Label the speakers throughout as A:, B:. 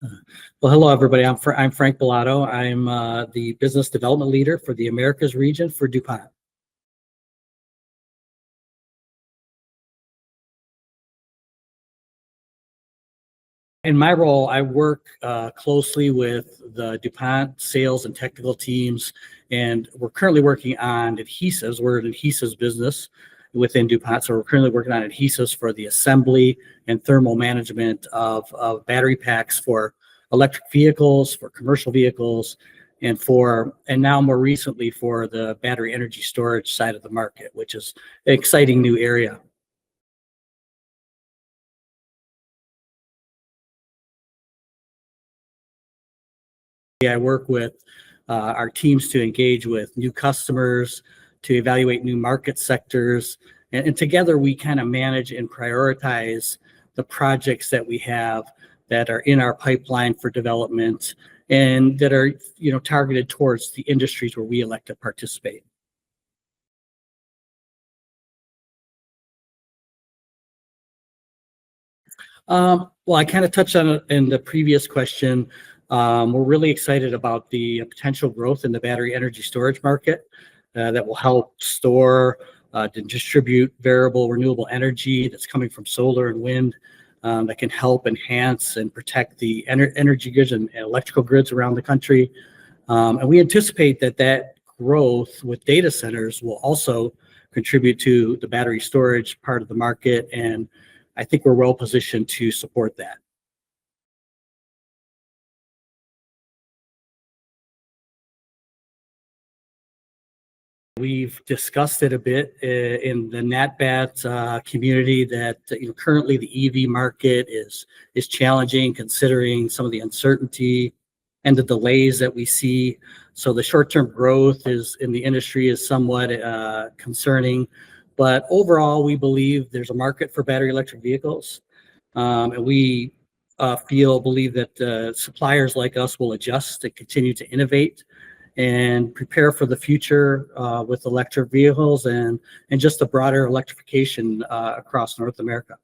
A: Uh, Well, hello, everybody. I'm Frank Billotto. I'm the business development leader for the Americas region for DuPont. In my role, I work closely with the DuPont sales and technical teams, and we're currently working on adhesives. We're an adhesives business within DuPont, so we're currently working on adhesives for the assembly and thermal management of battery packs for electric vehicles, for commercial vehicles, and now more recently for the battery energy storage side of the market, which is an exciting new area. I work with our teams to engage with new customers, to evaluate new market sectors, and together we kind of manage and prioritize the projects that we have that are in our pipeline for development and that are, targeted towards the industries where we elect to participate. Well, I kind of touched on it in the previous question. We're really excited about the potential growth in the battery energy storage market that will help store to distribute variable renewable energy that's coming from solar and wind that can help enhance and protect the energy grids and electrical grids around the country. And we anticipate that growth with data centers will also contribute to the battery storage part of the market, and I think we're well positioned to support that. We've discussed it a bit in the NatBat community that currently the EV market is challenging considering some of the uncertainty and the delays that we see. So the short-term growth is in the industry is somewhat concerning, but overall we believe there's a market for battery electric vehicles, and we believe that suppliers like us will adjust to continue to innovate and prepare for the future with electric vehicles and just the broader electrification across North America.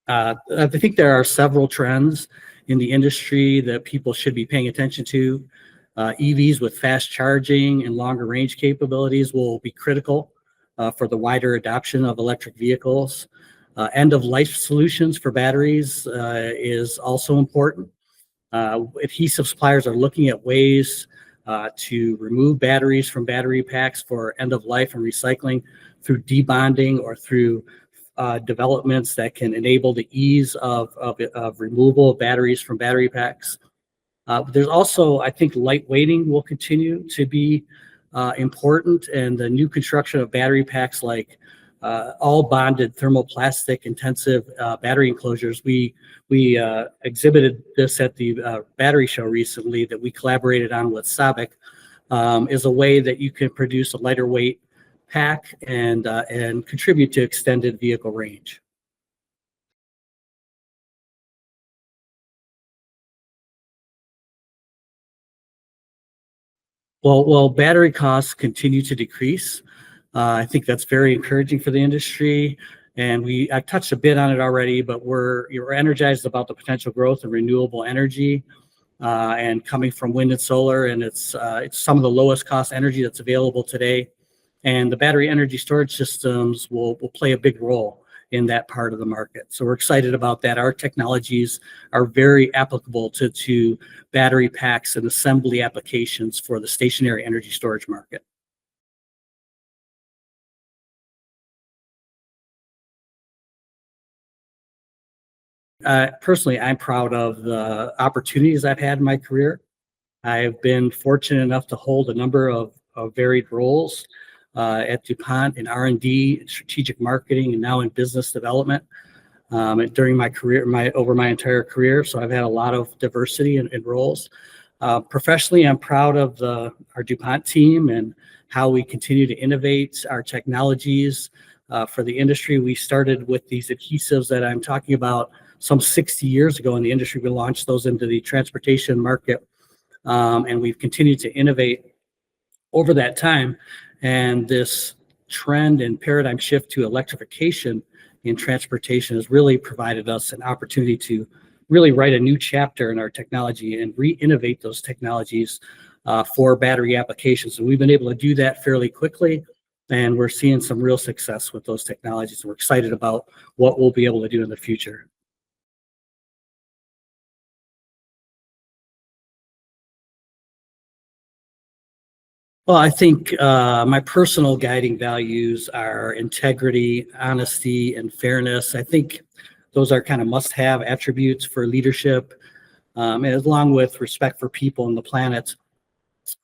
A: I think there are several trends in the industry that people should be paying attention to. EVs with fast charging and longer range capabilities will be critical for the wider adoption of electric vehicles. End-of-life solutions for batteries is also important. Adhesive suppliers are looking at ways to remove batteries from battery packs for end-of-life and recycling through debonding or through developments that can enable the ease of removal of batteries from battery packs. There's also, I think, lightweighting will continue to be important, and the new construction of battery packs like all bonded thermoplastic intensive battery enclosures. We exhibited this at the battery show recently that we collaborated on with Sabic, is a way that you can produce a lighter weight pack and contribute to extended vehicle range. Well, battery costs continue to decrease. I think that's very encouraging for the industry, and I touched a bit on it already, but we're energized about the potential growth in renewable energy and coming from wind and solar, and it's some of the lowest cost energy that's available today, and the battery energy storage systems will play a big role in that part of the market. So we're excited about that. Our technologies are very applicable to battery packs and assembly applications for the stationary energy storage market. Personally, I'm proud of the opportunities I've had in my career. I've been fortunate enough to hold a number of varied roles at DuPont in R&D, strategic marketing, and now in business development during my career, over my entire career. So I've had a lot of diversity in roles. Professionally, I'm proud of our DuPont team and how we continue to innovate our technologies for the industry. We started with these adhesives that I'm talking about some 60 years ago in the industry. We launched those into the transportation market, and we've continued to innovate over that time. And this trend and paradigm shift to electrification in transportation has really provided us an opportunity to really write a new chapter in our technology and re-innovate those technologies for battery applications. And we've been able to do that fairly quickly, and we're seeing some real success with those technologies. We're excited about what we'll be able to do in the future. Well, I think my personal guiding values are integrity, honesty, and fairness. I think those are kind of must-have attributes for leadership, and along with respect for people and the planet.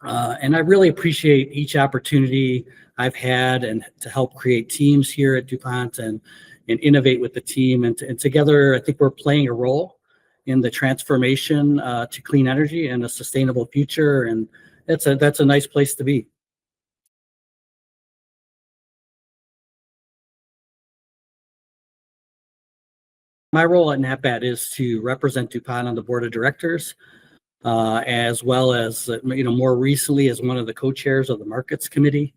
A: And I really appreciate each opportunity I've had and to help create teams here at DuPont and innovate with the team. And together, I think we're playing a role in the transformation to clean energy and a sustainable future. And that's a nice place to be. My role at NatBat is to represent DuPont on the board of directors, as well as more recently as one of the co-chairs of the markets committee.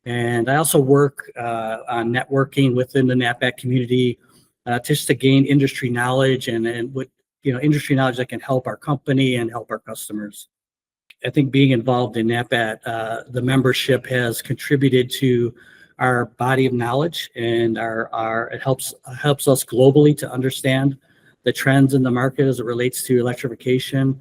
A: And I also work on networking within the NatBat community, just to gain industry knowledge and what industry knowledge that can help our company and help our customers. I think being involved in NatBat, the membership has contributed to our body of knowledge, and our it helps us globally to understand the trends in the market as it relates to electrification.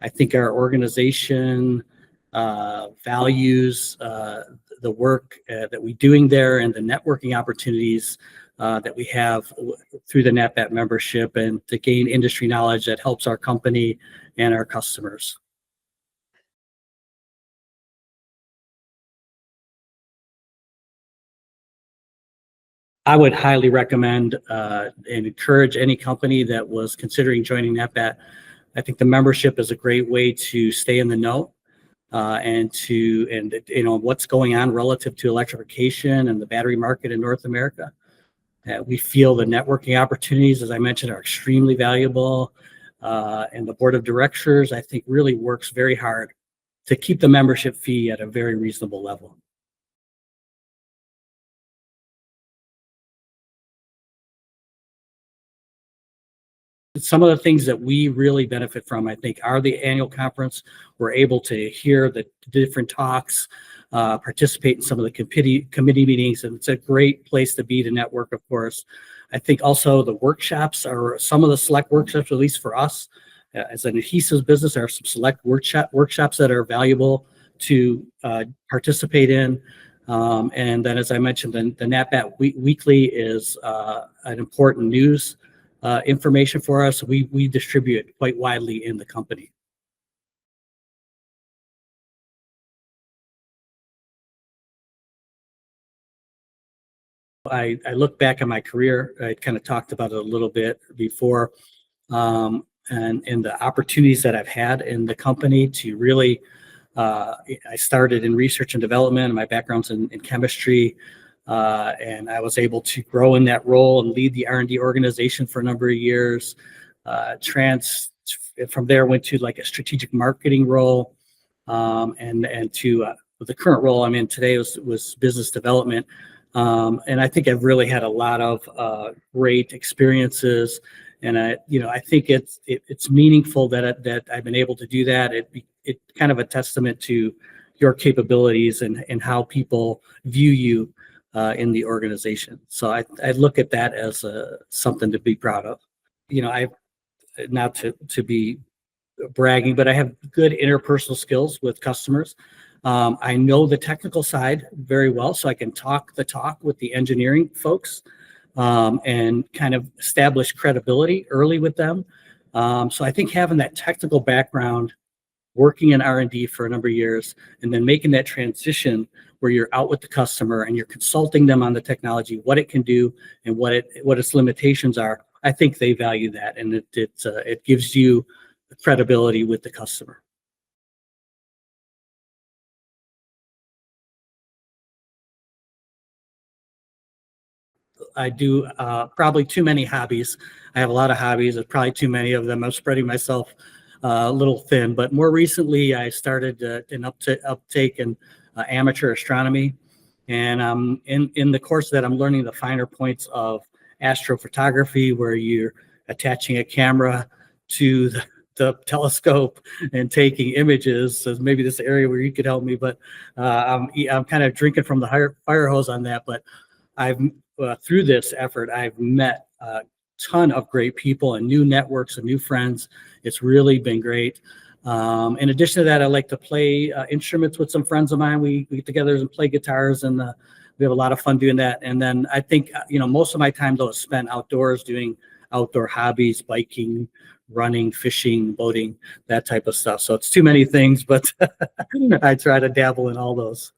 A: I think our organization values the work that we're doing there and the networking opportunities that we have through the NatBat membership, and to gain industry knowledge that helps our company and our customers. I would highly recommend and encourage any company that was considering joining NatBat. I think the membership is a great way to stay in the know and what's going on relative to electrification and the battery market in North America. We feel the networking opportunities, as I mentioned, are extremely valuable, and the board of directors, I think, really works very hard to keep the membership fee at a very reasonable level. Some of the things that we really benefit from, I think, are the annual conference. We're able to hear the different talks, participate in some of the committee meetings, and it's a great place to be to network, of course. I think also the workshops are some of the select workshops, at least for us, as an adhesives business, there are some select workshops that are valuable to participate in. And then, as I mentioned, the NatBat Weekly is an important news information for us. We distribute it quite widely in the company. I look back at my career. I kind of talked about it a little bit before, and the opportunities that I've had in the company to really. I started in research and development, and my background's in chemistry. And I was able to grow in that role and lead the R&D organization for a number of years. From there, went to like a strategic marketing role, and to the current role I'm in today was business development. And I think I've really had a lot of great experiences, and I think it's meaningful that I've been able to do that. It's kind of a testament to your capabilities and how people view you in the organization. So I look at that as something to be proud of. I not to be bragging, but I have good interpersonal skills with customers. I know the technical side very well, so I can talk the talk with the engineering folks, and kind of establish credibility early with them. So I think having that technical background, working in R&D for a number of years, and then making that transition where you're out with the customer and you're consulting them on the technology, what it can do and what its limitations are. I think they value that, and it gives you credibility with the customer. I do probably too many hobbies. I have a lot of hobbies. There's probably too many of them. I'm spreading myself a little thin. But more recently, I started an uptake in amateur astronomy, And in the course of that, I'm learning the finer points of astrophotography, where you're attaching a camera to the telescope and taking images. So maybe this area where you could help me, but I'm kind of drinking from the fire hose on that. But I've through this effort, I've met a ton of great people and new networks and new friends. It's really been great. In addition to that, I like to play instruments with some friends of mine. We get together and play guitars, and we have a lot of fun doing that. And then I think, most of my time though is spent outdoors doing outdoor hobbies, biking, running, fishing, boating, that type of stuff. So it's too many things, but I try to dabble in all those.